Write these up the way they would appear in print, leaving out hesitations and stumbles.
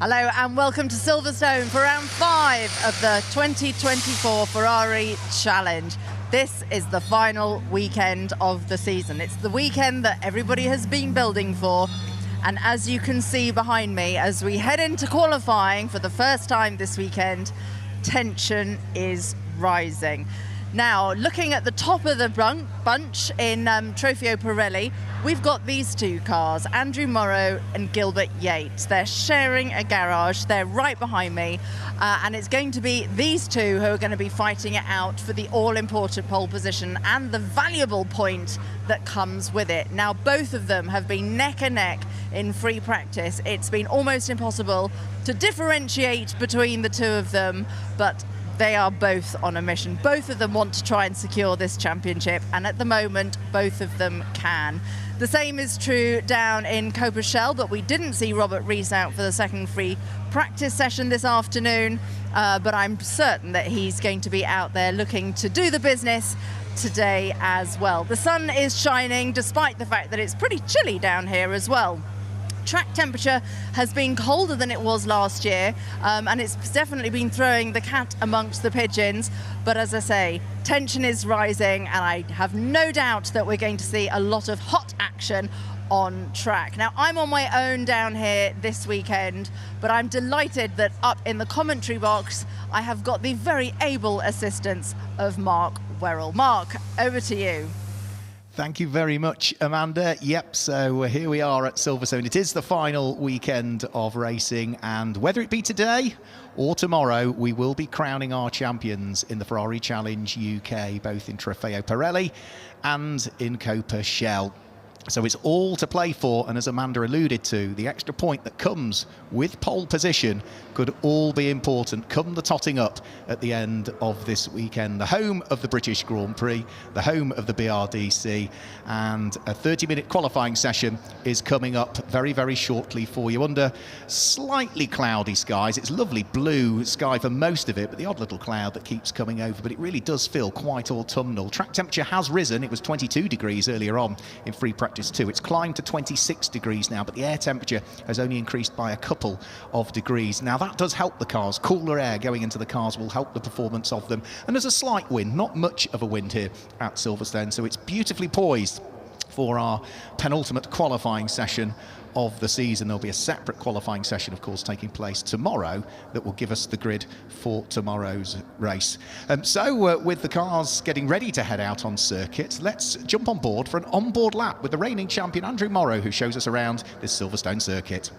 Hello and welcome to Silverstone for round 5 of the 2024 Ferrari Challenge. This is the final weekend of the season. It's the weekend that everybody has been building for. And as you can see behind me, as we head into qualifying for the first time this weekend, tension is rising. Now, looking at the top of the bunch in Trofeo Pirelli, we've got these two cars, Andrew Morrow and Gilbert Yates. They're sharing a garage. They're right behind me. And it's going to be these two who are going to be fighting it out for the all-important pole position and the valuable point that comes with it. Now, both of them have been neck and neck in free practice. It's been almost impossible to differentiate between the two of them, but they are both on a mission. Both of them want to try and secure this championship, and at the moment, both of them can. The same is true down in Copa, but we didn't see Robert Rees out for the second free practice session this afternoon, but I'm certain that he's going to be out there looking to do the business today as well. The sun is shining, despite the fact that it's pretty chilly down here as well. Track temperature has been colder than it was last year, and it's definitely been throwing the cat amongst the pigeons. But as I say, tension is rising, and I have no doubt that we're going to see a lot of hot action on track. Now, I'm on my own down here this weekend, but I'm delighted that up in the commentary box, I have got the very able assistance of Mark Werrell. Mark, over to you. Thank you very much, Amanda. Yep, so here we are at Silverstone. It is the final weekend of racing, and whether it be today or tomorrow, we will be crowning our champions in the Ferrari Challenge UK, both in Trofeo Pirelli and in Copa Shell. So it's all to play for, and as Amanda alluded to, the extra point that comes with pole position could all be important come the totting up at the end of this weekend. The home of the British Grand Prix, the home of the BRDC, and a 30-minute qualifying session is coming up very, very shortly for you under slightly cloudy skies. It's lovely blue sky for most of it, but the odd little cloud that keeps coming over, but it really does feel quite autumnal. Track temperature has risen. It was 22 degrees earlier on in free practice 2. It's climbed to 26 degrees now, but the air temperature has only increased by a couple of degrees. Now, that does help the cars. Cooler air going into the cars will help the performance of them. And there's a slight wind, not much of a wind here at Silverstone, so it's beautifully poised for our penultimate qualifying session of the season. There'll be a separate qualifying session, of course, taking place tomorrow that will give us the grid for tomorrow's race. So with the cars getting ready to head out on circuit, let's jump on board for an onboard lap with the reigning champion Andrew Morrow, who shows us around this Silverstone circuit.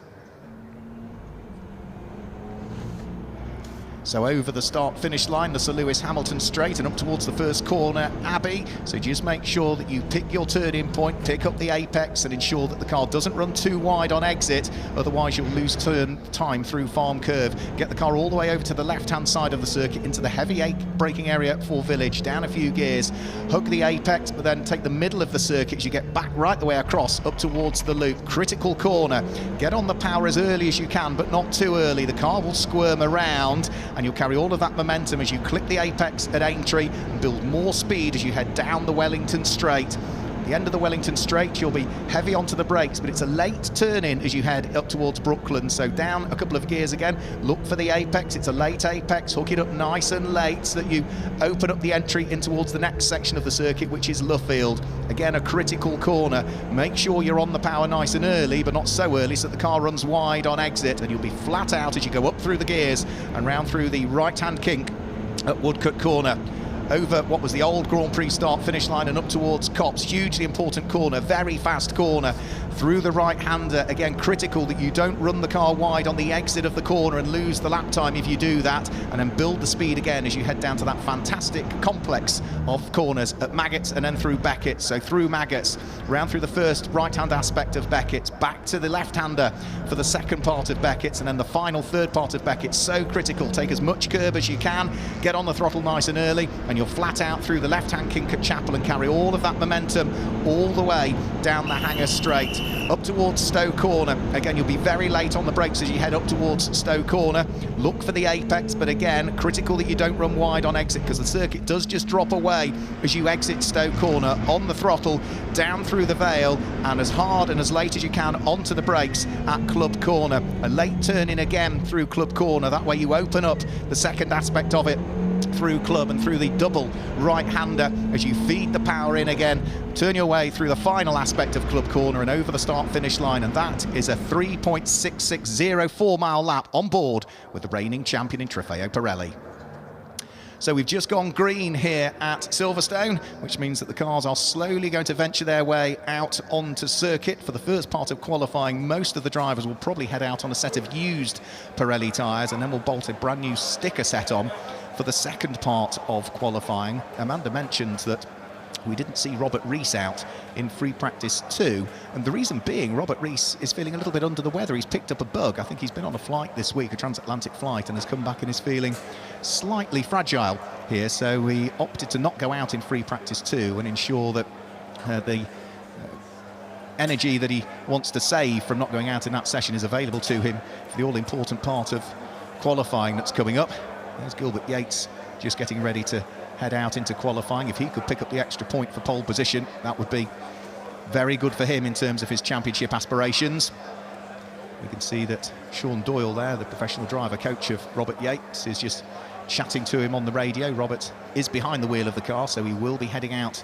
So over the start-finish line, the Sir Lewis Hamilton straight, and up towards the first corner, Abbey. So just make sure that you pick your turning point, pick up the apex, and ensure that the car doesn't run too wide on exit. Otherwise, you'll lose turn time through Farm Curve. Get the car all the way over to the left-hand side of the circuit into the heavy braking area for Village, down a few gears, hug the apex, but then take the middle of the circuit as you get back right the way across up towards the loop. Critical corner. Get on the power as early as you can, but not too early. The car will squirm around, and you'll carry all of that momentum as you click the apex at Aintree and build more speed as you head down the Wellington Straight. At the end of the Wellington Straight, you'll be heavy onto the brakes, but it's a late turn in as you head up towards Brookland. So down a couple of gears again, look for the apex. It's a late apex. Hook it up nice and late so that you open up the entry in towards the next section of the circuit, which is Luffield. Again, a critical corner. Make sure you're on the power nice and early, but not so early so that the car runs wide on exit, and you'll be flat out as you go up through the gears and round through the right-hand kink at Woodcut Corner. Over what was the old Grand Prix start-finish line and up towards Copse. Hugely important corner, very fast corner through the right-hander. Again, critical that you don't run the car wide on the exit of the corner and lose the lap time if you do that, and then build the speed again as you head down to that fantastic complex of corners at Maggots and then through Beckett. So through Maggots, round through the first right-hand aspect of Beckett's, back to the left-hander for the second part of Beckett's, and then the final third part of Beckett's. So critical. Take as much curb as you can, get on the throttle nice and early, and you'll flat out through the left-hand kink at Chapel and carry all of that momentum all the way down the Hanger Straight. up towards Stowe Corner. Again, you'll be very late on the brakes as you head up towards Stowe Corner. Look for the apex, but again, critical that you don't run wide on exit, because the circuit does just drop away as you exit Stowe Corner. On the throttle, down through the Vale, and as hard and as late as you can onto the brakes at Club Corner. A late turn in again through Club Corner. That way you open up the second aspect of it through Club and through the double right-hander as you feed the power in again. Turn your way through the final aspect of Club Corner and over the start-finish line, and that is a 3.6604 mile lap on board with the reigning champion in Trofeo Pirelli. So we've just gone green here at Silverstone, which means that the cars are slowly going to venture their way out onto circuit. For the first part of qualifying, most of the drivers will probably head out on a set of used Pirelli tyres, and then we'll bolt a brand new sticker set on for the second part of qualifying. Amanda mentioned that we didn't see Robert Rees out in free practice 2, and the reason being Robert Rees is feeling a little bit under the weather. He's picked up a bug. I think he's been on a flight this week, a transatlantic flight, and has come back and is feeling slightly fragile here, so we opted to not go out in free practice 2 and ensure that the energy that he wants to save from not going out in that session is available to him for the all-important part of qualifying that's coming up. There's Gilbert Yates just getting ready to head out into qualifying. If he could pick up the extra point for pole position, that would be very good for him in terms of his championship aspirations. We can see that Sean Doyle there, the professional driver coach of Robert Yates, is just chatting to him on the radio. Robert is behind the wheel of the car, so he will be heading out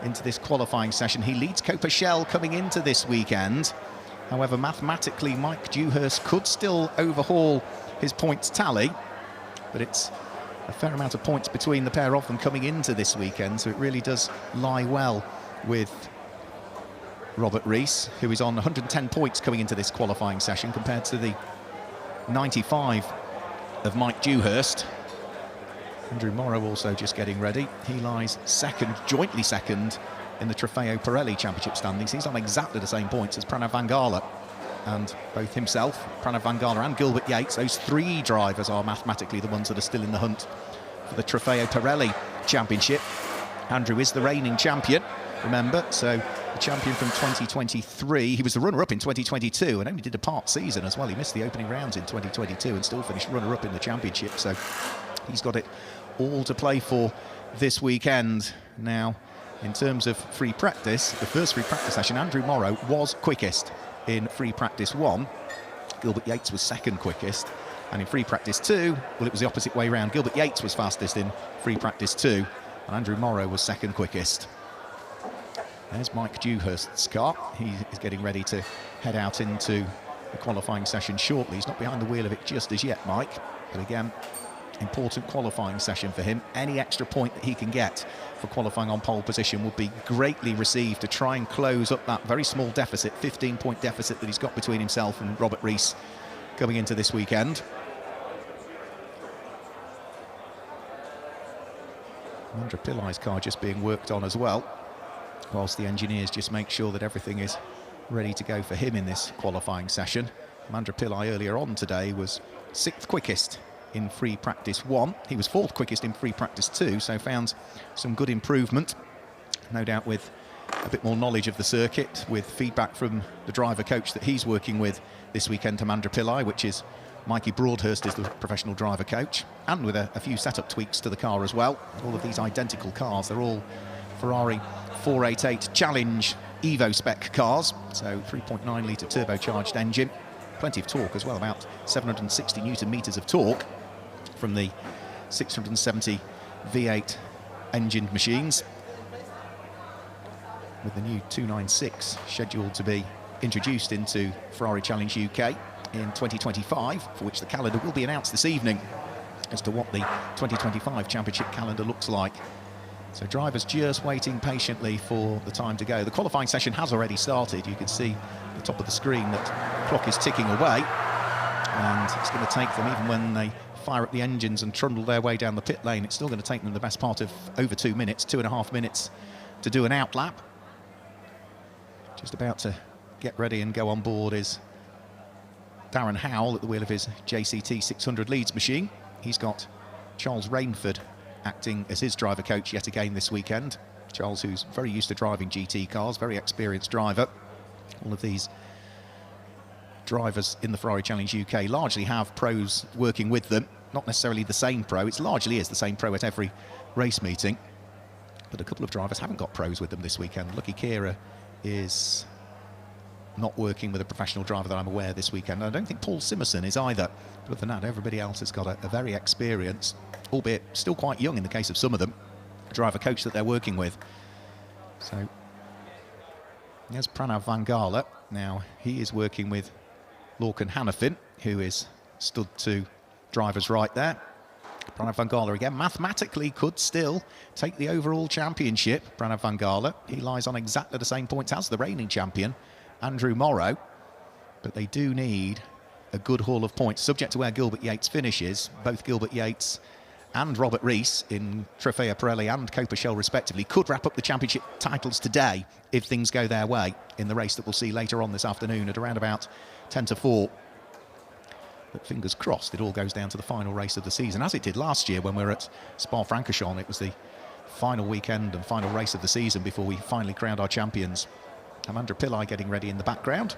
into this qualifying session. He leads Copa-Shell coming into this weekend. However, mathematically, Mike Dewhurst could still overhaul his points tally, but it's a fair amount of points between the pair of them coming into this weekend, so it really does lie well with Robert Rees, who is on 110 points coming into this qualifying session compared to the 95 of Mike Dewhurst. Andrew Morrow also just getting ready. He lies second, jointly second, in the Trofeo Pirelli Championship standings. He's on exactly the same points as Pranav Vangala. And both himself, Pranav Vangala and Gilbert Yates, those three drivers are mathematically the ones that are still in the hunt for the Trofeo Pirelli Championship. Andrew is the reigning champion, remember, so the champion from 2023. He was the runner-up in 2022 and only did a part season as well. He missed the opening rounds in 2022 and still finished runner-up in the championship, so he's got it all to play for this weekend. Now, in terms of free practice, the first free practice session, Andrew Morrow was quickest in free practice 1. Gilbert Yates was second quickest, and in free practice 2, well, it was the opposite way round. Gilbert Yates was fastest in free practice 2, and Andrew Morrow was second quickest. There's Mike Dewhurst's car. He is getting ready to head out into the qualifying session shortly. He's not behind the wheel of it just as yet, Mike, but again, important qualifying session for him. Any extra point that he can get for qualifying on pole position would be greatly received to try and close up that very small deficit, 15-point deficit that he's got between himself and Robert Rees coming into this weekend. Amanda Pillai's car just being worked on as well, whilst the engineers just make sure that everything is ready to go for him in this qualifying session. Amanda Pillai earlier on today was 6th quickest in free practice 1. He was 4th quickest in free practice 2, so found some good improvement, no doubt with a bit more knowledge of the circuit, with feedback from the driver coach that he's working with this weekend, Amanda Pillai, which is Mikey Broadhurst is the professional driver coach, and with a few setup tweaks to the car as well. All of these identical cars, they're all Ferrari 488 Challenge Evo spec cars, so 3.9 litre turbocharged engine, plenty of torque as well, about 760 newton meters of torque from the 670 V8 engined machines, with the new 296 scheduled to be introduced into Ferrari Challenge UK in 2025, for which the calendar will be announced this evening as to what the 2025 championship calendar looks like. So drivers just waiting patiently for the time to go. The qualifying session has already started. You can see at the top of the screen that the clock is ticking away, and it's going to take them, even when they fire up the engines and trundle their way down the pit lane, it's still going to take them the best part of over 2 minutes, 2.5 minutes to do an out lap. Just about to get ready and go on board is Darren Howell at the wheel of his JCT 600 Leeds machine. He's got Charles Rainford acting as his driver coach yet again this weekend. Charles, who's very used to driving GT cars, very experienced driver. All of these drivers in the Ferrari Challenge UK largely have pros working with them. Not necessarily the same pro, it largely is the same pro at every race meeting. But a couple of drivers haven't got pros with them this weekend. Lucky Kira is not working with a professional driver that I'm aware this weekend. I don't think Paul Simerson is either. But other than that, everybody else has got a very experienced, albeit still quite young in the case of some of them, driver coach that they're working with. So there's Pranav Vangala. Now he is working with Lorcan Hannafin, who is stood to drivers right there. Pranav Vangala again mathematically could still take the overall championship. Pranav Vangala, he lies on exactly the same points as the reigning champion Andrew Morrow, but they do need a good haul of points, subject to where Gilbert Yates finishes. Both Gilbert Yates and Robert Rees in Trofeo Pirelli and Copa-Shell respectively could wrap up the championship titles today if things go their way in the race that we'll see later on this afternoon at around about 10 to 4. But fingers crossed, it all goes down to the final race of the season, as it did last year when we were at Spa-Francorchamps. It was the final weekend and final race of the season before we finally crowned our champions. Amandra Pillai getting ready in the background.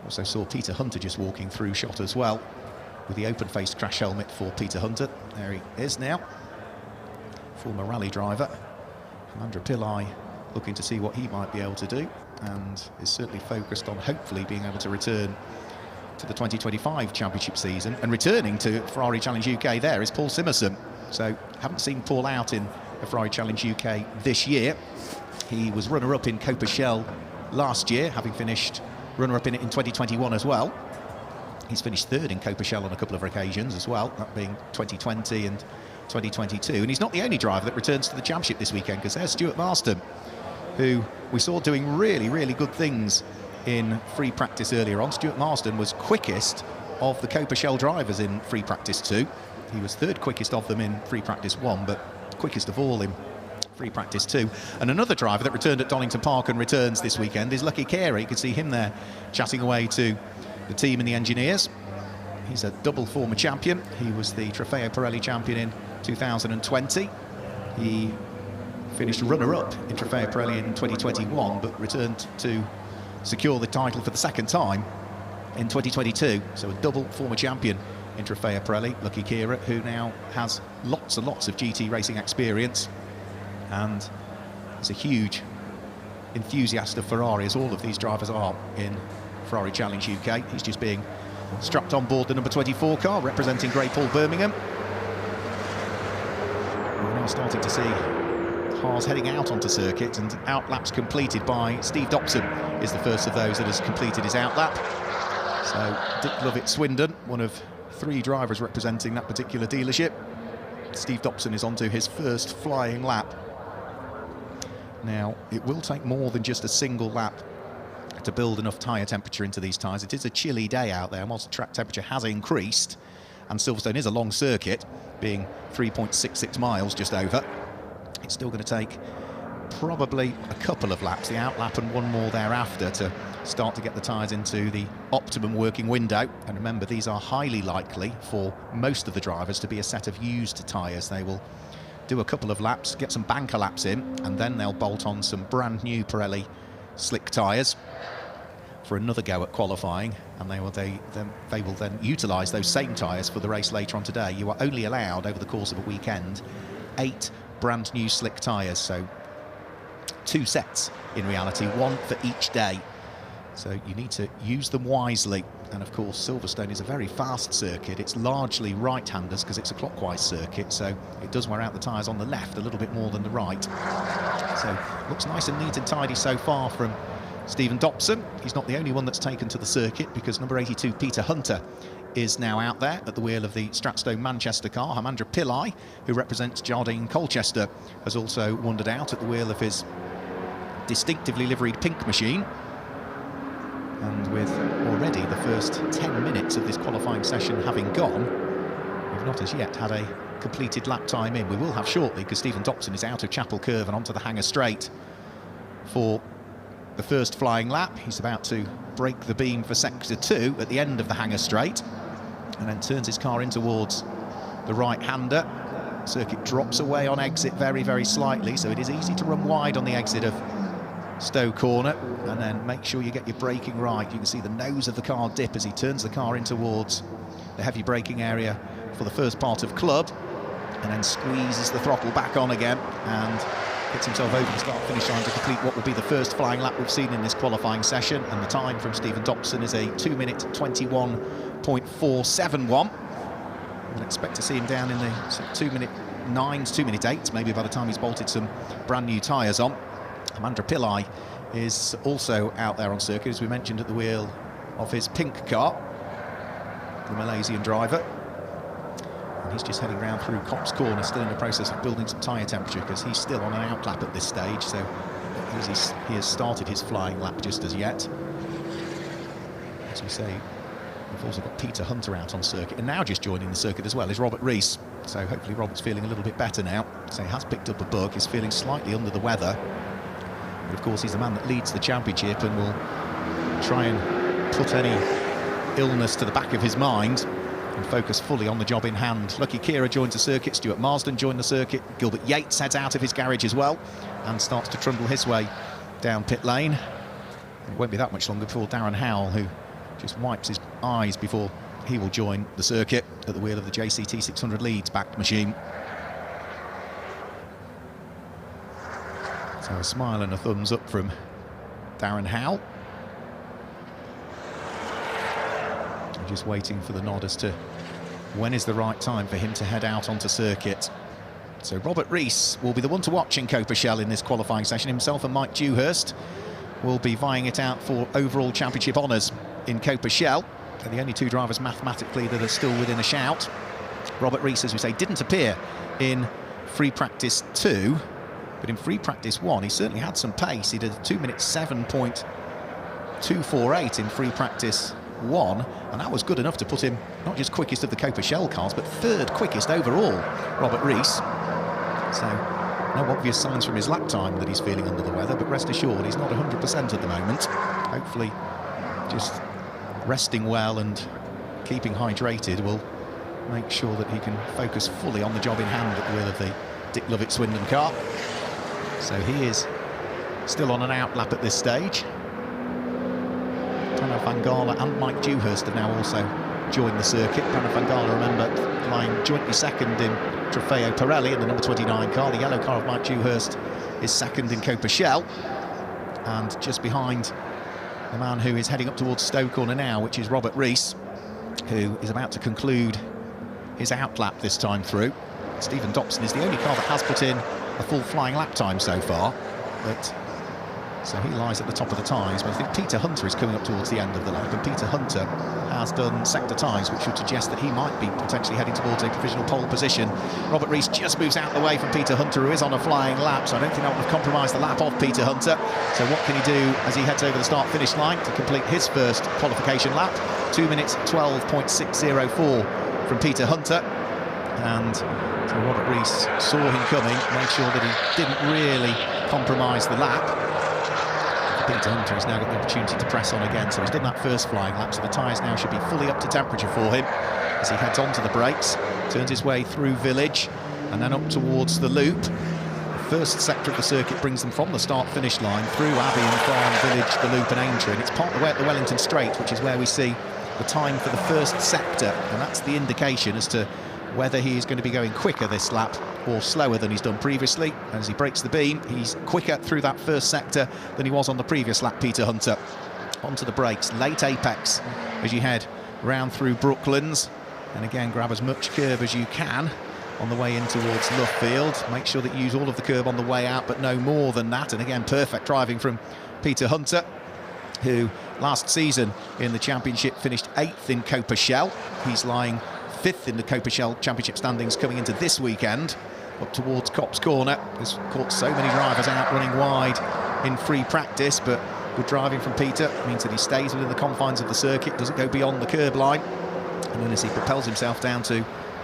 Also saw Peter Hunter just walking through shot as well, with the open-faced crash helmet for Peter Hunter. There he is now, former rally driver. Amandra Pillai looking to see what he might be able to do, and is certainly focused on hopefully being able to return to the 2025 championship season. And returning to Ferrari Challenge UK there is Paul Simerson. So haven't seen Paul out in the Ferrari Challenge UK this year. He was runner-up in Copa-Shell last year, having finished runner-up in it in 2021 as well. He's finished third in Copa-Shell on a couple of occasions as well, that being 2020 and 2022. And he's not the only driver that returns to the championship this weekend, because there's Stuart Marston, who we saw doing really, really good things in free practice earlier on. Stuart Marston was quickest of the Copa-Shell drivers in free practice 2. He was third quickest of them in free practice 1, but quickest of all in free practice 2. And another driver that returned at Donington Park and returns this weekend is Lucky Carey. You can see him there chatting away to the team and the engineers. He's a double former champion. He was the Trofeo Pirelli champion in 2020. He finished runner-up in Trofeo Pirelli in 2021, but returned to secure the title for the second time in 2022. So a double former champion in Trofeo Pirelli, Lucky Kira, who now has lots and lots of GT racing experience, and is a huge enthusiast of Ferrari, as all of these drivers are in Ferrari Challenge UK. He's just being strapped on board the number 24 car representing Grey Paul Birmingham. We're now starting to see cars heading out onto circuit, and out laps completed by Steve Dobson is the first of those that has completed his out lap. So Dick Lovett Swindon, one of 3 drivers representing that particular dealership. Steve Dobson is onto his first flying lap. Now, it will take more than just a single lap to build enough tyre temperature into these tyres. It is a chilly day out there, and whilst the track temperature has increased, and Silverstone is a long circuit, being 3.66 miles just over, it's still going to take probably a couple of laps, the out lap and one more thereafter, to start to get the tyres into the optimum working window. And remember, these are highly likely for most of the drivers to be a set of used tyres. They will do a couple of laps, get some banker laps in, and then they'll bolt on some brand new Pirelli slick tyres for another go at qualifying, and they will then utilise those same tyres for the race later on today. You are only allowed over the course of a weekend 8 brand new slick tyres, so 2 sets in reality, 1 for each day. So you need to use them wisely. And of course, Silverstone is a very fast circuit. It's largely right-handers because it's a clockwise circuit, so it does wear out the tyres on the left a little bit more than the right. So looks nice and neat and tidy so far from Stephen Dobson. He's not the only one that's taken to the circuit, because number 82 Peter Hunter is now out there at the wheel of the Stratstone Manchester car. Amandra Pillai, who represents Jardine Colchester, has also wandered out at the wheel of his distinctively liveried pink machine. And with already the first 10 minutes of this qualifying session having gone, we've not as yet had a completed lap time in. We will have shortly, because Stephen Dobson is out of Chapel Curve and onto the Hangar Straight for the first flying lap. He's about to break the beam for sector 2 at the end of the Hangar Straight, and then turns his car in towards the right-hander. Circuit drops away on exit very, very slightly, so it is easy to run wide on the exit of Stowe corner, and then make sure you get your braking right. You can see the nose of the car dip as he turns the car in towards the heavy braking area for the first part of club, and then squeezes the throttle back on again and gets himself over the start-finish line to complete what will be the first flying lap we've seen in this qualifying session. And the time from Stephen Dobson is a 2:21.471. I'd expect to see him down in the 2-minute 9s, 2-minute 8s, maybe by the time he's bolted some brand new tyres on. Amandra Pillai is also out there on circuit, as we mentioned, at the wheel of his pink car, the Malaysian driver. And he's just heading round through Copse Corner, still in the process of building some tyre temperature, because he's still on an out lap at this stage, so he has started his flying lap just as yet. As we say, we've also got Peter Hunter out on circuit, and now just joining the circuit as well is Robert Rees. So hopefully Robert's feeling a little bit better now. So he has picked up a bug, he's feeling slightly under the weather. But of course he's the man that leads the championship and will try and put any illness to the back of his mind and focus fully on the job in hand. Lucky Kira joins the circuit, Stuart Marsden joined the circuit, Gilbert Yates heads out of his garage as well and starts to trundle his way down pit lane. It won't be that much longer before Darren Howell, who just wipes his eyes before he will join the circuit at the wheel of the JCT 600 Leeds backed machine. So a smile and a thumbs up from Darren Howell. I'm just waiting for the nod as to when is the right time for him to head out onto circuit. So Robert Rees will be the one to watch in Copershell in this qualifying session. Himself and Mike Dewhurst will be vying it out for overall championship honours in Copershell. They're the only two drivers mathematically that are still within a shout. Robert Rees, as we say, didn't appear in free practice 2, but in free practice 1 he certainly had some pace. He did a 2-minute 7.248 in free practice 1, and that was good enough to put him not just quickest of the Copershell cars, but third quickest overall, Robert Rees. So no obvious signs from his lap time that he's feeling under the weather, but rest assured he's not 100% at the moment. Hopefully just resting well and keeping hydrated will make sure that he can focus fully on the job in hand at the wheel of the Dick Lovett Swindon car. So he is still on an out lap at this stage. Pranav Vangala and Mike Dewhurst have now also joined the circuit. Pranav Vangala, remember, lying jointly second in Trofeo Pirelli in the number 29 car. The yellow car of Mike Dewhurst is second in Copershell, and just behind the man who is heading up towards Stowe Corner now, which is Robert Rees, who is about to conclude his out lap this time through. Stephen Dobson is the only car that has put in a full flying lap time so far, but so he lies at the top of the ties. But I think Peter Hunter is coming up towards the end of the lap, and Peter Hunter has done sector ties, which would suggest that he might be potentially heading towards a provisional pole position. Robert Rees just moves out the way from Peter Hunter, who is on a flying lap, so I don't think that would have compromised the lap of Peter Hunter. So what can he do as he heads over the start-finish line to complete his first qualification lap? 2 minutes 12.604 from Peter Hunter, and so Robert Rees saw him coming, made sure that he didn't really compromise the lap. Peter Hunter has now got the opportunity to press on again, so he's done that first flying lap, so the tyres now should be fully up to temperature for him as he heads onto the brakes, turns his way through Village and then up towards the loop. The first sector of the circuit brings them from the start-finish line through Abbey and Farm, Village, the loop and Aintree, and it's part of the way at the Wellington Straight, which is where we see the time for the first sector, and that's the indication as to whether he is going to be going quicker this lap or slower than he's done previously. As he breaks the beam, he's quicker through that first sector than he was on the previous lap, Peter Hunter. Onto the brakes, late apex as you head round through Brooklands, and again grab as much curb as you can on the way in towards Loughfield. Make sure that you use all of the curb on the way out, but no more than that. And again, perfect driving from Peter Hunter, who last season in the championship finished 8th in Copershell. He's lying 5th in the Copershell Championship standings coming into this weekend, up towards Copse Corner. Has caught so many drivers out running wide in free practice, but good driving from Peter means that he stays within the confines of the circuit, doesn't go beyond the curb line, and then as he propels himself down to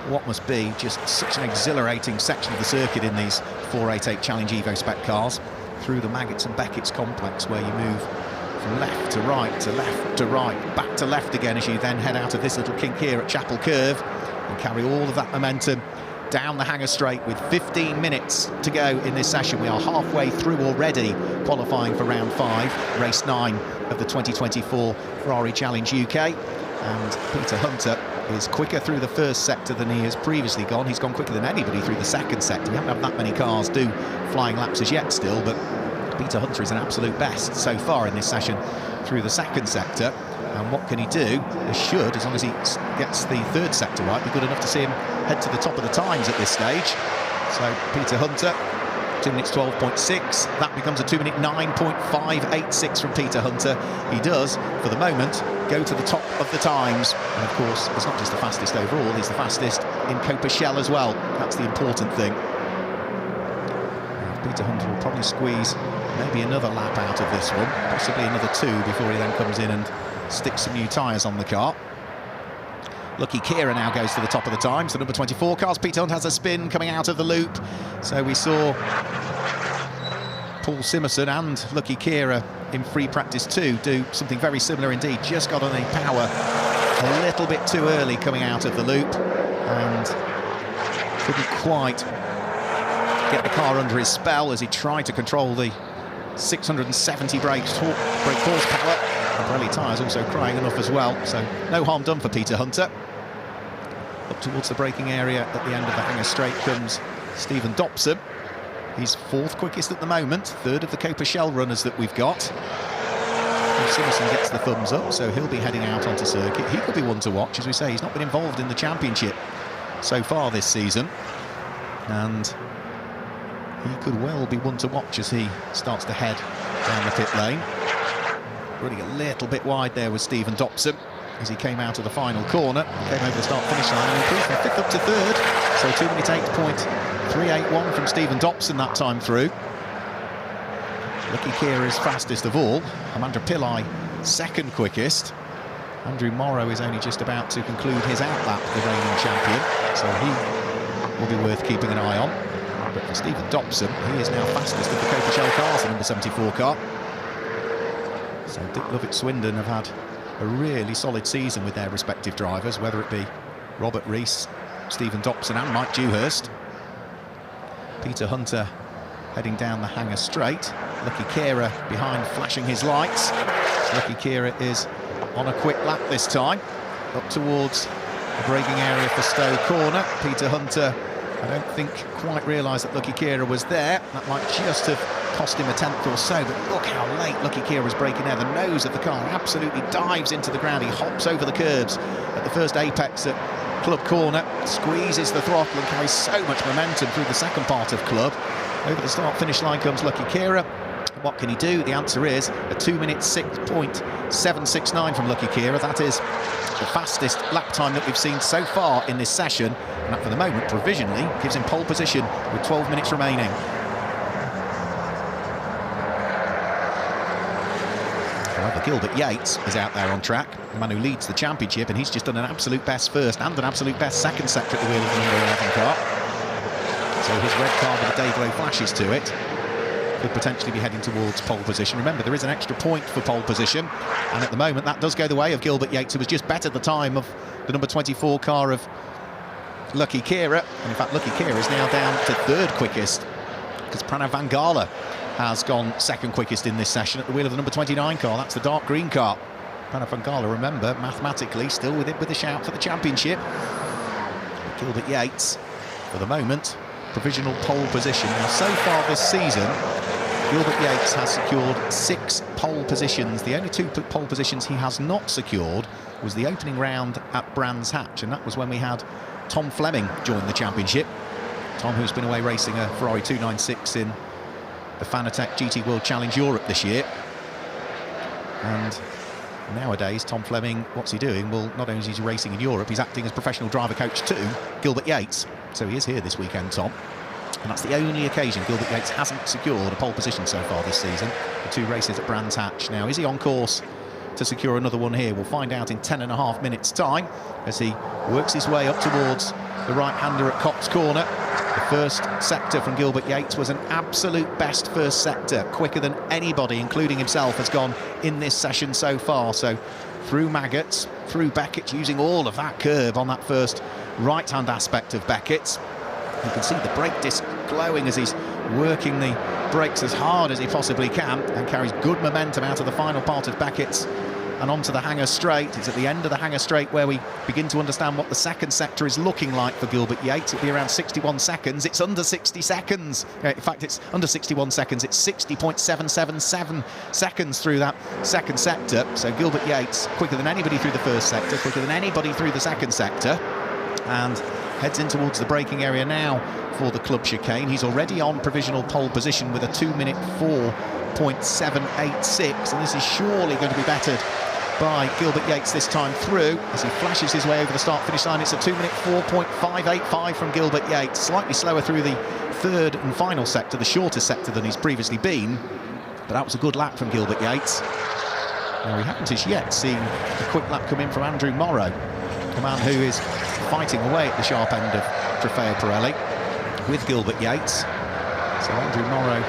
what must be just such an exhilarating section of the circuit in these 488 Challenge Evo Spec cars, through the Maggots and Beckett's complex, where you move from left to right to left to right, back to left again as you then head out of this little kink here at Chapel Curve and carry all of that momentum down the hanger straight with 15 minutes to go in this session. We are halfway through already, qualifying for round 5, race 9 of the 2024 Ferrari Challenge UK. And Peter Hunter is quicker through the first sector than he has previously gone. He's gone quicker than anybody through the second sector. We haven't had that many cars do flying laps as yet still, but Peter Hunter is an absolute best so far in this session through the second sector. And what can he do? He should, as long as he gets the third sector right, be good enough to see him head to the top of the times at this stage. So Peter Hunter, 2 minutes 12.6. That becomes a 2 minute 9.586 from Peter Hunter. He does, for the moment, go to the top of the times. And of course, it's not just the fastest overall, he's the fastest in Copa Shell as well. That's the important thing. Peter Hunter will probably squeeze maybe another lap out of this one, possibly another 2 before he then comes in and sticks some new tyres on the car. Lucky Kira now goes to the top of the times. The number 24 cars. Peter Hunt has a spin coming out of the loop. So we saw Paul Simerson and Lucky Kira in free practice 2 do something very similar indeed. Just got on a power a little bit too early coming out of the loop and couldn't quite get the car under his spell as he tried to control the 670 brake horsepower. And Pirelli tyres also crying enough as well, so no harm done for Peter Hunter. Up towards the braking area at the end of the hanger straight comes Stephen Dobson. He's 4th quickest at the moment, 3rd of the Copa Shell runners that we've got. Simerson gets the thumbs up, so he'll be heading out onto circuit. He could be one to watch, as we say. He's not been involved in the championship so far this season, and he could well be one to watch as he starts to head down the pit lane. Running a little bit wide there was Stephen Dobson as he came out of the final corner, came over the start-finish line and improved from 5th up to 3rd. So 2 minute 8.381 from Stephen Dobson that time through. Lucky Kira is fastest of all. Amandra Pillai 2nd quickest. Andrew Morrow is only just about to conclude his outlap, the reigning champion, so he will be worth keeping an eye on. But for Stephen Dobson, he is now fastest of the Copa Shell cars, the number 74 car. So Dick Lovett-Swindon have had a really solid season with their respective drivers, whether it be Robert Rees, Stephen Dobson and Mike Dewhurst. Peter Hunter heading down the hanger straight. Lucky Kira behind, flashing his lights. Lucky Kira is on a quick lap this time, up towards the braking area for Stowe Corner. Peter Hunter, I don't think, quite realised that Lucky Kira was there. That might just have cost him a 10th or so, but look how late Lucky Kira was braking there. The nose of the car absolutely dives into the ground. He hops over the curbs at the first apex at Club Corner, squeezes the throttle and carries so much momentum through the second part of Club. Over the start-finish line comes Lucky Kira. What can he do? The answer is a 2 minute 6.769 from Lucky Kira. That is the fastest lap time that we've seen so far in this session, and that for the moment provisionally gives him pole position with 12 minutes remaining. However, Gilbert Yates is out there on track, the man who leads the championship, and he's just done an absolute best first and an absolute best second sector at the wheel of the number 11 car. So his red car with the day glow flashes to it could potentially be heading towards pole position. Remember, there is an extra point for pole position, and at the moment that does go the way of Gilbert Yates, who was just better the time of the number 24 car of Lucky Kira. And in fact, Lucky Kira is now down to 3rd quickest, because Pranav Vangala has gone 2nd quickest in this session at the wheel of the number 29 car. That's the dark green car. Pranav Vangala, remember, mathematically still with it with a shout for the championship. But Gilbert Yates, for the moment, provisional pole position. Now, so far this season, Gilbert Yates has secured 6 pole positions. The only 2 pole positions he has not secured was the opening round at Brands Hatch, and that was when we had Tom Fleming join the championship. Tom, who's been away racing a Ferrari 296 in the Fanatec GT World Challenge Europe this year. And nowadays, Tom Fleming, what's he doing? Well, not only is he racing in Europe, he's acting as professional driver coach to Gilbert Yates. So he is here this weekend, Tom. And that's the only occasion Gilbert Yates hasn't secured a pole position so far this season. The 2 races at Brands Hatch. Now, is he on course to secure another one here? We'll find out in 10.5 minutes' time as he works his way up towards the right-hander at Cox Corner. The first sector from Gilbert Yates was an absolute best first sector, quicker than anybody, including himself, has gone in this session so far. So through Maggots, through Beckett's, using all of that curb on that first right-hand aspect of Beckett's. You can see the brake disc glowing as he's working the brakes as hard as he possibly can, and carries good momentum out of the final part of Beckett's and onto the hangar straight. It's at the end of the hangar straight where we begin to understand what the second sector is looking like for Gilbert Yates. It'll be around 61 seconds. It's under 60 seconds. In fact, it's under 61 seconds. It's 60.777 seconds through that second sector. So Gilbert Yates, quicker than anybody through the first sector, quicker than anybody through the second sector, and heads in towards the braking area now for the club chicane. He's already on provisional pole position with a 2-minute 4.786, and this is surely going to be bettered by Gilbert Yates this time through as he flashes his way over the start-finish line. It's a 2-minute 4.585 from Gilbert Yates, slightly slower through the third and final sector, the shortest sector than he's previously been, but that was a good lap from Gilbert Yates. Now, we haven't as yet seen a quick lap come in from Andrew Morrow, a man who is fighting away at the sharp end of Trofeo Pirelli with Gilbert Yates. So Andrew Morrow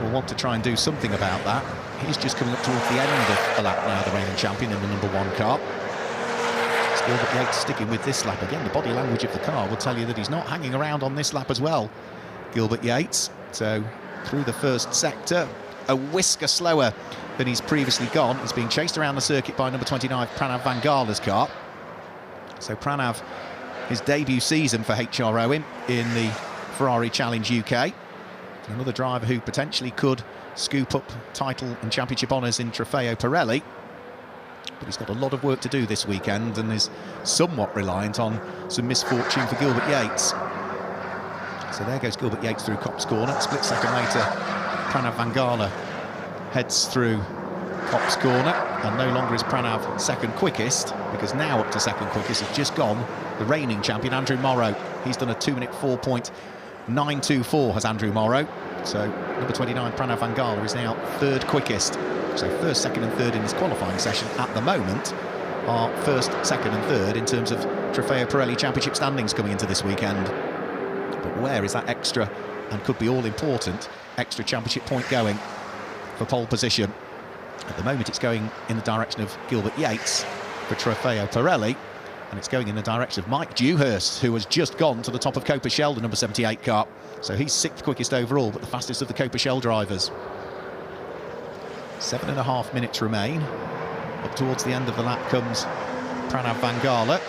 will want to try and do something about that. He's just coming up towards the end of the lap now, the reigning champion in the number 1 car. It's Gilbert Yates sticking with this lap. Again, the body language of the car will tell you that he's not hanging around on this lap as well, Gilbert Yates. So through the first sector, a whisker slower than he's previously gone. He's being chased around the circuit by number 29, Pranav Vangala's car. So Pranav, his debut season for HRO in the Ferrari Challenge UK. Another driver who potentially could scoop up title and championship honours in Trofeo Pirelli. But he's got a lot of work to do this weekend and is somewhat reliant on some misfortune for Gilbert Yates. So there goes Gilbert Yates through Copse Corner. A split second later, Pranav Vangala heads through Copse Corner, and no longer is Pranav second quickest, because now up to second quickest has just gone the reigning champion, Andrew Morrow. He's done a 2-minute 4.924, has Andrew Morrow. So number 29, Pranav Vangala, is now third quickest. So first, second and third in his qualifying session at the moment are first, second and third in terms of Trofeo Pirelli Championship standings coming into this weekend. But where is that extra, and could be all-important, extra championship point going for pole position? At the moment it's going in the direction of Gilbert Yates for Trofeo Pirelli, and it's going in the direction of Mike Dewhurst, who has just gone to the top of Copa-Shell, the number 78 car. So he's 6th quickest overall, but the fastest of the Copa-Shell drivers. 7.5 minutes remain. Up towards the end of the lap comes Pranav Vangala.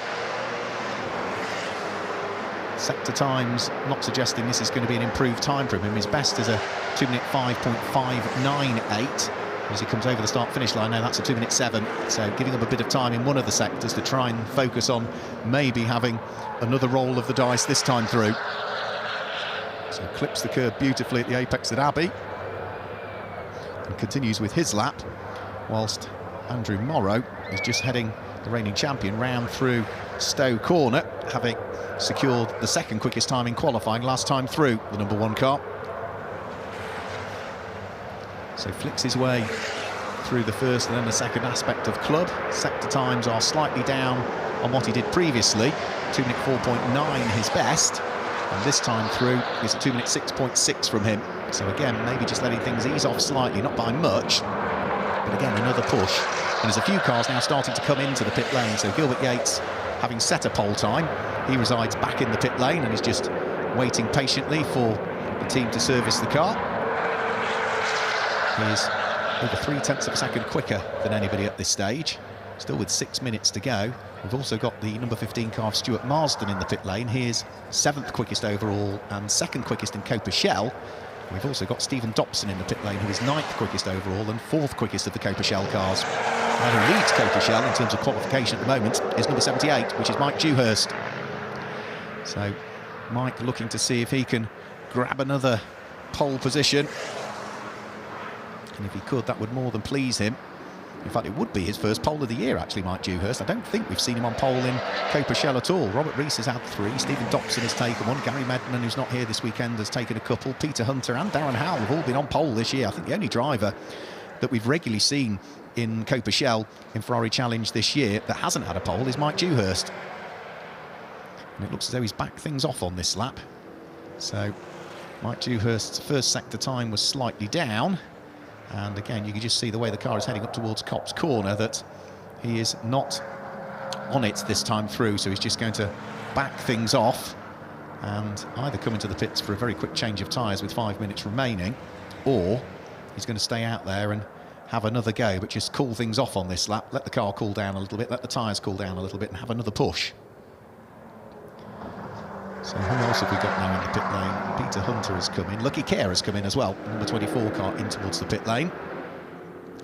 Sector times not suggesting this is going to be an improved time for him. His best is a 2-minute 5.598 as he comes over the start-finish line. Now that's a 2-minute 7, so giving up a bit of time in one of the sectors to try and focus on maybe having another roll of the dice this time through. So clips the curb beautifully at the apex at Abbey and continues with his lap, whilst Andrew Morrow is just heading the reigning champion round through Stowe Corner, having secured the second quickest time in qualifying last time through, the number 1 car. So flicks his way through the first and then the second aspect of club. Sector times are slightly down on what he did previously. 2-minute 4.9 his best, and this time through is a 2-minute 6.6 from him. So again, maybe just letting things ease off slightly, not by much, but again another push. And there's a few cars now starting to come into the pit lane. So Gilbert Yates, having set a pole time, he resides back in the pit lane and is just waiting patiently for the team to service the car. He is over 0.3 of a second quicker than anybody at this stage, still with 6 minutes to go. We've also got the number 15 car of Stuart Marsden in the pit lane. He is 7th quickest overall and 2nd quickest in Copa-Shell. We've also got Stephen Dobson in the pit lane, who is 9th quickest overall and 4th quickest of the Copa-Shell cars. And who leads Copa-Shell in terms of qualification at the moment is number 78, which is Mike Dewhurst. So Mike looking to see if he can grab another pole position. And if he could, that would more than please him. In fact, it would be his first pole of the year, actually, Mike Dewhurst. I don't think we've seen him on pole in Copa-Shell at all. Robert Rees has had 3. Stephen Dobson has taken 1. Gary Medman, who's not here this weekend, has taken a couple. Peter Hunter and Darren Howell have all been on pole this year. I think the only driver that we've regularly seen in Copa-Shell in Ferrari Challenge this year that hasn't had a pole is Mike Dewhurst. And it looks as though he's backed things off on this lap. So Mike Dewhurst's first sector time was slightly down. And again, you can just see the way the car is heading up towards Copse Corner that he is not on it this time through, so he's just going to back things off and either come into the pits for a very quick change of tyres with 5 minutes remaining, or he's going to stay out there and have another go, but just cool things off on this lap, let the car cool down a little bit, let the tyres cool down a little bit, and have another push. So who else have we got now in the pit lane? Peter Hunter has come in. Lucky Care has come in as well. Number 24 car in towards the pit lane.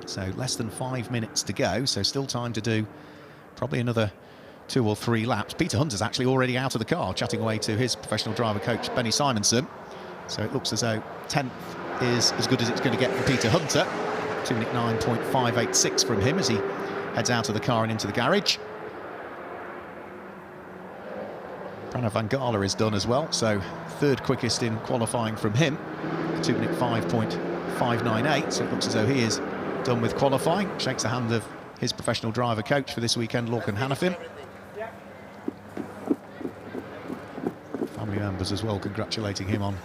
So less than 5 minutes to go, so still time to do probably another 2 or 3 laps. Peter Hunter's actually already out of the car, chatting away to his professional driver coach, Benny Simonson. So it looks as though 10th is as good as it's going to get for Peter Hunter. 2-minute 9.586 from him as he heads out of the car and into the garage. Pranav Vangala is done as well, so 3rd quickest in qualifying from him. 2-minute 5.598, so it looks as though he is done with qualifying. Shakes the hand of his professional driver coach for this weekend, Lorcan Hannafin. Family members as well congratulating him on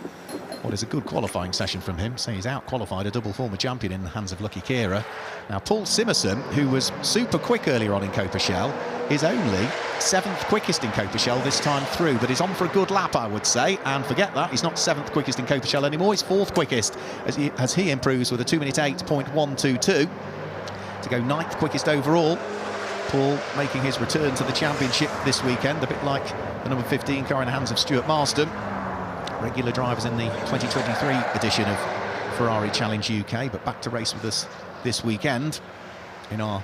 what is a good qualifying session from him. So he's out-qualified a double former champion in the hands of Lucky Kira. Now, Paul Simerson, who was super quick earlier on in Coperchel, is only 7th quickest in Coperchel this time through, but he's on for a good lap, I would say. And forget that, he's not 7th quickest in Coperchel anymore, he's 4th quickest as he improves with a 2-minute 8.122 to go 9th quickest overall. Paul making his return to the championship this weekend, a bit like the number 15 car in the hands of Stuart Marsden. Regular drivers in the 2023 edition of Ferrari Challenge UK, but back to race with us this weekend in our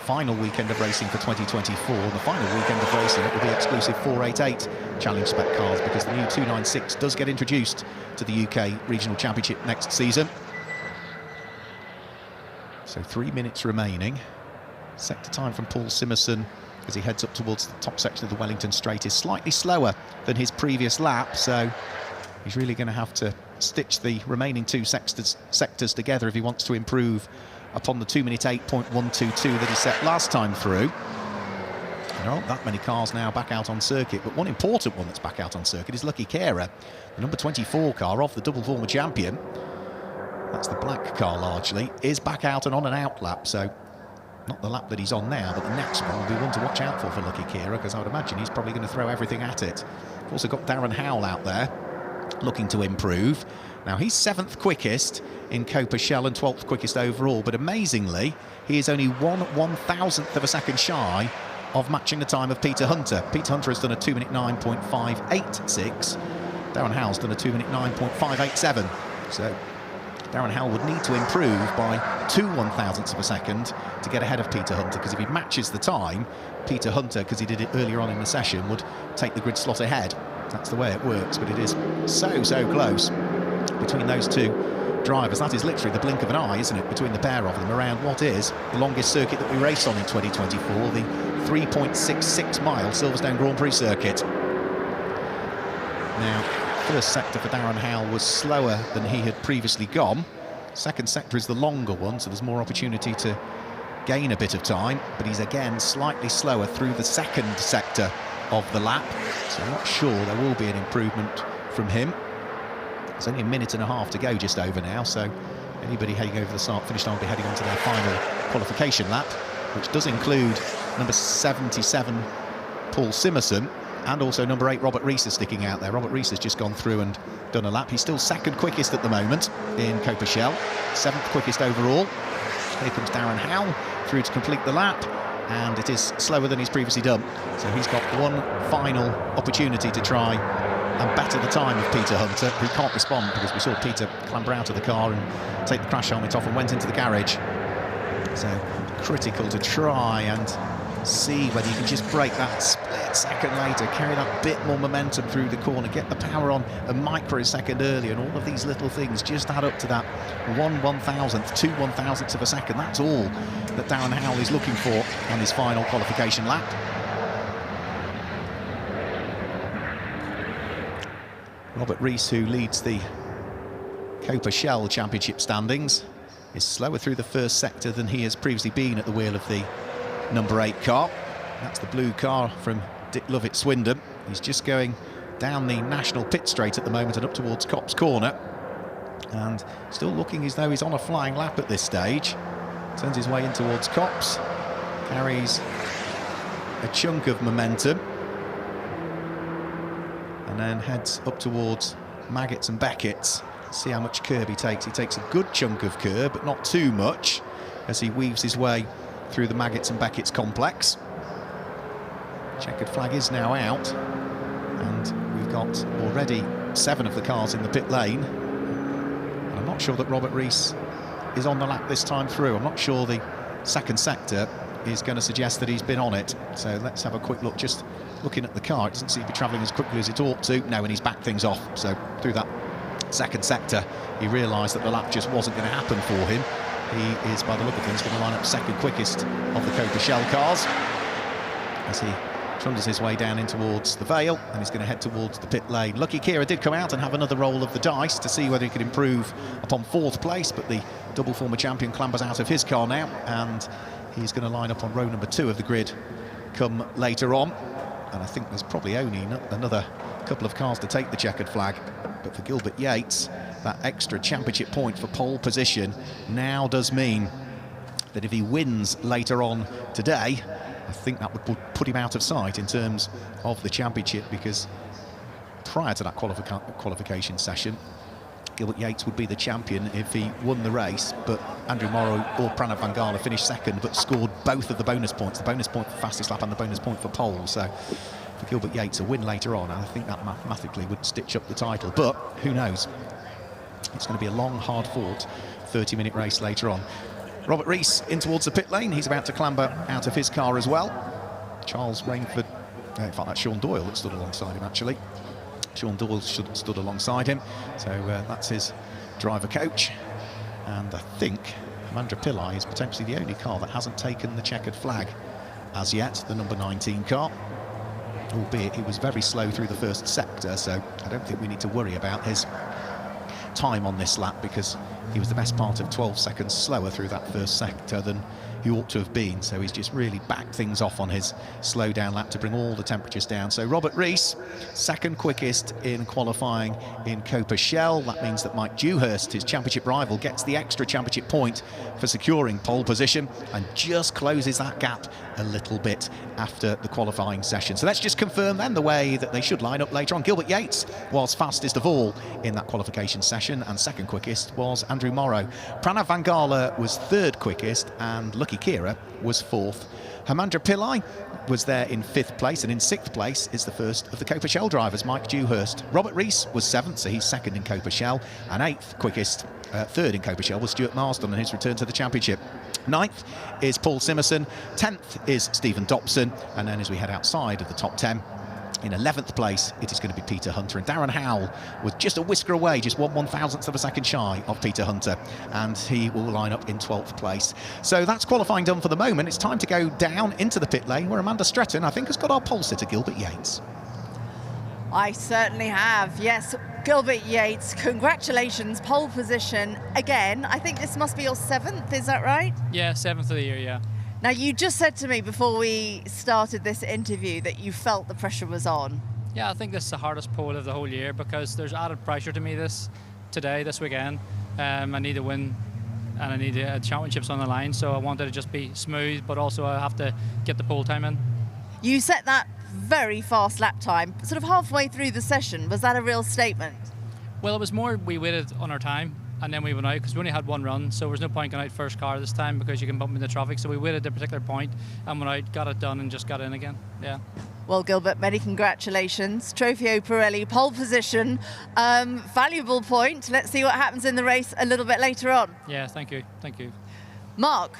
final weekend of racing for 2024. The final weekend of racing, it will be exclusive 488 Challenge spec cars, because the new 296 does get introduced to the UK Regional Championship next season. So 3 minutes remaining. Sector time from Paul Simerson as he heads up towards the top section of the Wellington Straight is slightly slower than his previous lap, so he's really going to have to stitch the remaining 2 sectors together if he wants to improve upon the 2-minute 8.122 that he set last time through. There aren't that many cars now back out on circuit, but one important one that's back out on circuit is Lucky Kira, the number 24 car of the double former champion. That's the black car largely, is back out and on an out lap, so not the lap that he's on now, but the next one will be one to watch out for Lucky Kira, because I would imagine he's probably going to throw everything at it. We've also got Darren Howell out there looking to improve. Now, he's 7th quickest in Coperchel and 12th quickest overall, but amazingly, he is only 1/1000th of a second shy of matching the time of Peter Hunter. Peter Hunter has done a 2-minute 9.586. Darren Howell's done a 2-minute 9.587. So Darren Howell would need to improve by 2/1000ths of a second to get ahead of Peter Hunter, because if he matches the time, Peter Hunter, because he did it earlier on in the session, would take the grid slot ahead. That's the way it works, but it is so close between those 2 drivers. That is literally the blink of an eye, isn't it, between the pair of them around what is the longest circuit that we race on in 2024, the 3.66-mile Silverstone Grand Prix circuit. Now, first sector for Darren Howell was slower than he had previously gone. Second sector is the longer one, so there's more opportunity to gain a bit of time, but he's again slightly slower through the second sector of the lap, so I'm not sure there will be an improvement from him. There's only a minute and a half to go just over now, so anybody heading over the start-finish line will be heading on to their final qualification lap, which does include number 77 Paul Simerson, and also number 8 Robert Rees is sticking out there. Robert Rees has just gone through and done a lap. He's still 2nd quickest at the moment in Coperchel, 7th quickest overall. Here comes Darren Howell through to complete the lap, and it is slower than he's previously done. So he's got one final opportunity to try and better the time of Peter Hunter, who can't respond because we saw Peter clamber out of the car and take the crash helmet off and went into the garage. So critical to try and see whether you can just break that split second later, carry that bit more momentum through the corner, get the power on a microsecond earlier, and all of these little things just add up to that 1/1000th, 2/1000ths of a second. That's all that Darren Howell is looking for on his final qualification lap. Robert Rees, who leads the Coperchel Championship standings, is slower through the first sector than he has previously been at the wheel of the number 8 car. That's the blue car from Dick Lovett Swindon. He's just going down the national pit straight at the moment and up towards Copse Corner, and still looking as though he's on a flying lap at this stage. Turns his way in towards Copse, carries a chunk of momentum, and then heads up towards Maggots and Beckett's. See how much curb he takes. He takes a good chunk of curb, but not too much, as he weaves his way through the Maggots and Beckett's complex. Checkered flag is now out, and we've got already 7 of the cars in the pit lane. And I'm not sure that Robert Rees is on the lap this time through. I'm not sure the second sector is going to suggest that he's been on it. So let's have a quick look. Just looking at the car, it doesn't seem to be travelling as quickly as it ought to. No, and he's backed things off. So through that second sector, he realised that the lap just wasn't going to happen for him. He is, by the look of things, going to line up second quickest of the Copa Shell cars as he trundles his way down in towards the Vale, and he's going to head towards the pit lane. Lucky Kira did come out and have another roll of the dice to see whether he could improve upon 4th place, but the double former champion clambers out of his car now, and he's going to line up on row number 2 of the grid come later on. And I think there's probably only another couple of cars to take the checkered flag. But for Gilbert Yates, that extra championship point for pole position now does mean that if he wins later on today, I think that would put him out of sight in terms of the championship, because prior to that qualification session, Gilbert Yates would be the champion if he won the race, but Andrew Morrow or Pranav Vangala finished second but scored both of the bonus points, the bonus point for fastest lap and the bonus point for pole. So for Gilbert Yates, a win later on, I think that mathematically would stitch up the title, but who knows? It's going to be a long, hard-fought 30-minute race later on. Robert Rees in towards the pit lane. He's about to clamber out of his car as well. Charles Rainford, in fact, that's Sean Doyle that stood alongside him, actually. Sean Doyle stood alongside him, so that's his driver coach. And I think Mandra Pillai is potentially the only car that hasn't taken the checkered flag as yet, the number 19 car. Albeit he was very slow through the first sector, so I don't think we need to worry about his time on this lap, because he was the best part of 12 seconds slower through that first sector than he ought to have been. So he's just really backed things off on his slow down lap to bring all the temperatures down. So Robert Rees, second quickest in qualifying in Copa Shell. That means that Mike Dewhurst, his championship rival, gets the extra championship point for securing pole position and just closes that gap a little bit after the qualifying session. So let's just confirm then the way that they should line up later on. Gilbert Yates was fastest of all in that qualification session, and second quickest was Andrew Morrow. Pranav Vangala was third quickest, and Lucky Kira was 4th. Hamandra Pillai was there in 5th place, and in 6th place is the first of the Copa Shell drivers, Mike Dewhurst. Robert Rees was 7th, so he's second in Copa Shell, and 8th quickest, third in Copa Shell, was Stuart Marsden on his return to the championship. 9th is Paul Simerson, 10th is Stephen Dobson, and then as we head outside of the top 10, in 11th place, it is going to be Peter Hunter, and Darren Howell was just a whisker away, just 1/1000th of a second shy of Peter Hunter, and he will line up in 12th place. So that's qualifying done for the moment. It's time to go down into the pit lane, where Amanda Stretton, I think, has got our pole sitter, Gilbert Yates. I certainly have, yes. Gilbert Yates, congratulations, pole position again. I think this must be your 7th, is that right? Yeah, 7th of the year, yeah. Now, you just said to me before we started this interview that you felt the pressure was on. Yeah, I think this is the hardest pole of the whole year, because there's added pressure to me this weekend. I need to win, and I need championships on the line, so I wanted to just be smooth, but also I have to get the pole time in. You set that very fast lap time, sort of halfway through the session. Was that a real statement? Well, it was more we waited on our time, and then we went out, because we only had one run, so there was no point going out first car this time, because you can bump into traffic. So we waited at a particular point and went out, got it done, and just got in again. Yeah. Well, Gilbert, many congratulations. Trofeo Pirelli, pole position, valuable point. Let's see what happens in the race a little bit later on. Yeah, thank you. Mark.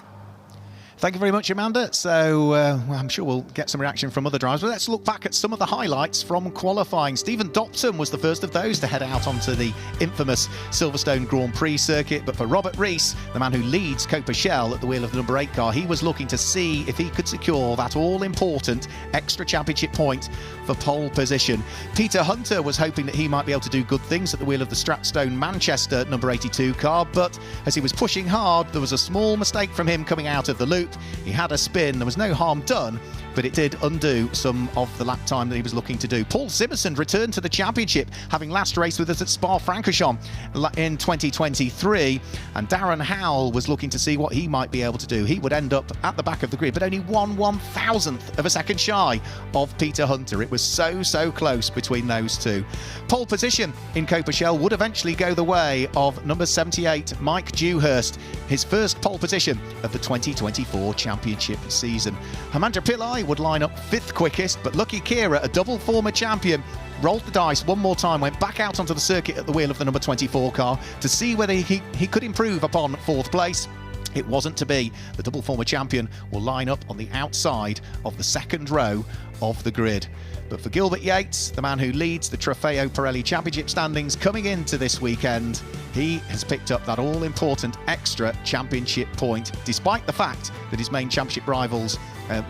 Thank you very much, Amanda. So I'm sure we'll get some reaction from other drivers, but let's look back at some of the highlights from qualifying. Stephen Dobson was the first of those to head out onto the infamous Silverstone Grand Prix circuit, but for Robert Rees, the man who leads Copa Shell at the wheel of the number 8 car, he was looking to see if he could secure that all-important extra championship point for pole position. Peter Hunter was hoping that he might be able to do good things at the wheel of the Stratstone Manchester number 82 car, but as he was pushing hard, there was a small mistake from him coming out of the loop. He had a spin, there was no harm done, but it did undo some of the lap time that he was looking to do. Paul Simerson returned to the championship, having last raced with us at Spa-Francorchamps in 2023, and Darren Howell was looking to see what he might be able to do. He would end up at the back of the grid, but only 1/1000th of a second shy of Peter Hunter. It was so close between those two. Pole position in Coperchel would eventually go the way of number 78, Mike Dewhurst, his first pole position of the 2024 championship season. Hamandra Pillai would line up 5th quickest, but Lucky Kira, a double former champion, rolled the dice one more time, went back out onto the circuit at the wheel of the number 24 car to see whether he could improve upon 4th place. It wasn't to be. The double former champion will line up on the outside of the 2nd row of the grid. But for Gilbert Yates, the man who leads the Trofeo Pirelli Championship standings coming into this weekend, he has picked up that all-important extra championship point, despite the fact that his main championship rivals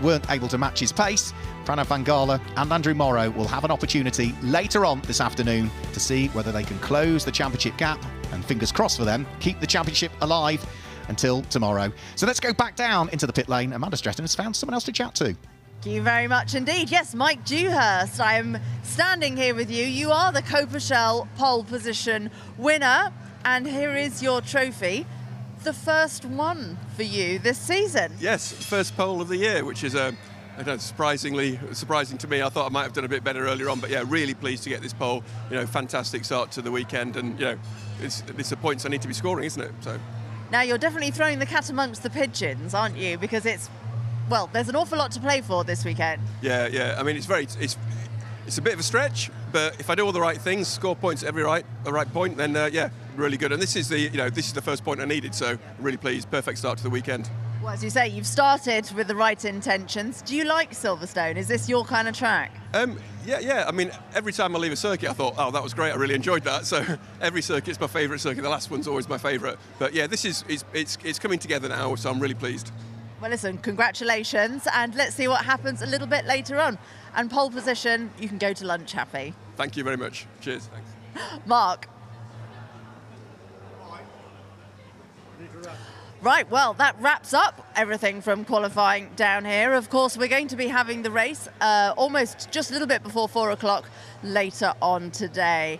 weren't able to match his pace. Pranav Vangala and Andrew Morrow will have an opportunity later on this afternoon to see whether they can close the championship gap, and fingers crossed for them, keep the championship alive until tomorrow. So let's go back down into the pit lane. Amanda Stretton has found someone else to chat to. Thank you very much indeed. Yes, Mike Dewhurst, I am standing here with you. You are the Coperchel pole position winner, and here is your trophy. The first one for you this season. Yes, first pole of the year, which is surprising to me. I thought I might have done a bit better earlier on, but yeah, really pleased to get this pole. Fantastic start to the weekend, and it's the points I need to be scoring, isn't it? So now you're definitely throwing the cat amongst the pigeons, aren't you? Because there's an awful lot to play for this weekend. Yeah. I mean, it's a bit of a stretch, but if I do all the right things, score points at the right point, then really good. And this is the first point I needed, so really pleased. Perfect start to the weekend. Well, as you say, you've started with the right intentions. Do you like Silverstone? Is this your kind of track? Yeah. I mean, every time I leave a circuit, I thought, oh, that was great. I really enjoyed that. So every circuit's my favourite circuit. The last one's always my favourite. But yeah, this it's coming together now, so I'm really pleased. Well, listen, congratulations, and let's see what happens a little bit later on. And pole position, you can go to lunch happy. Thank you very much. Cheers. Thanks. Mark. Right, well, that wraps up everything from qualifying down here. Of course, we're going to be having the race almost just a little bit before 4 o'clock later on today.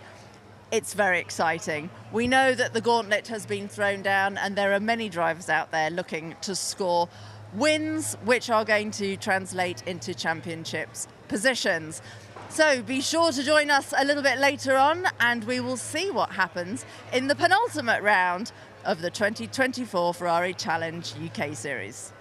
It's very exciting. We know that the gauntlet has been thrown down, and there are many drivers out there looking to score wins, which are going to translate into championships positions. So be sure to join us a little bit later on, and we will see what happens in the penultimate round of the 2024 Ferrari Challenge UK Series.